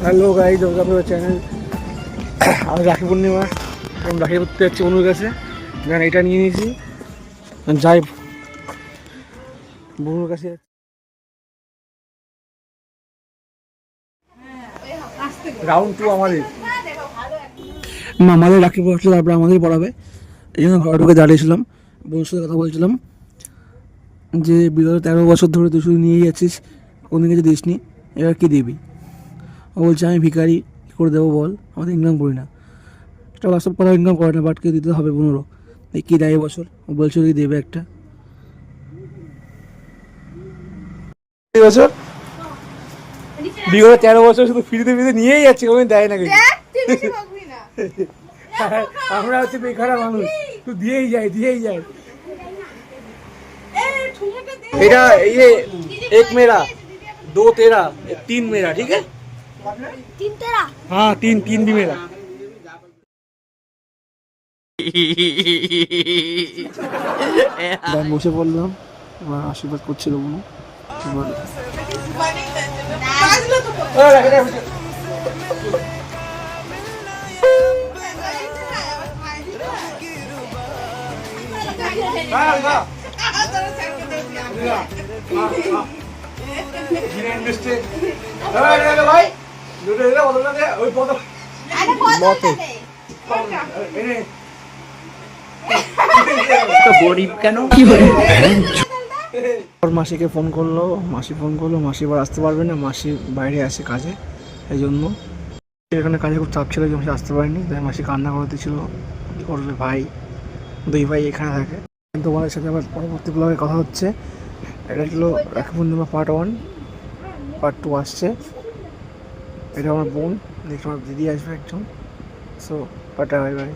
Hello guys, welcome to channel. আজ রাখি পূর্ণিমা, আমি রাখি করতে যাচ্ছি বনুর কাছে। যেন এটা নিয়ে নিয়েছি, যাই বনুর কাছে। রাউন্ড 2 আমাদের রাখি পড়াচ্ছিল, তারপরে আমাদের পড়াবে। এই জন্য ঘরে ঢুকে দাঁড়িয়েছিলাম, বনুর সাথে কথা বলছিলাম যে বিগত 13 বছর ধরে তুই শুধু নিয়েই যাচ্ছিস, কোনো কিছু দিস নি, এবার কী দিবি? ও বলছে আমি ভিখারি, কী করে দেবো বল, আমাদের ইনকাম করি না। এটা বাস্তব কথা, ইনকাম করে না, বাট কে দিতে হবে পনেরো। এই কী দেয় বছর? ও বলছে কি দেবে একটা বছর, বিগত 13 বছর শুধু ফ্রিতে নিয়েই যাচ্ছে, কোনো দেয় না কিছু। আমরা হচ্ছে বেকারা মানুষ, তুই দিয়েই যায়। এটা ये एक मेरा, 2 तेरा, 3 मेरा, ठीक है? 3 तेरा? हाँ, 3 भी मेरा। বসে পড়লাম, এবার আশীর্বাদ করছিল বোন। মাসিকে ফোন করলো, মাসি এবার আসতে পারবে না, মাসি বাইরে আসে কাজে, এই জন্য এখানে কাজে খুব চাপ ছিল যে মাসি আসতে পারেনি। তাই মাসি কান্না করতেছিল, করবে ভাই, 2 ভাই এখানে থাকে। তোমাদের সাথে আবার পরবর্তী ব্লগে কথা হচ্ছে। এটা ছিল রাখি পূর্ণিমা পার্ট 1, পার্ট 2 আসছে। এটা আমার বোন, নেক্সট আমার দিদি আসবে একজন। So tata, bye bye.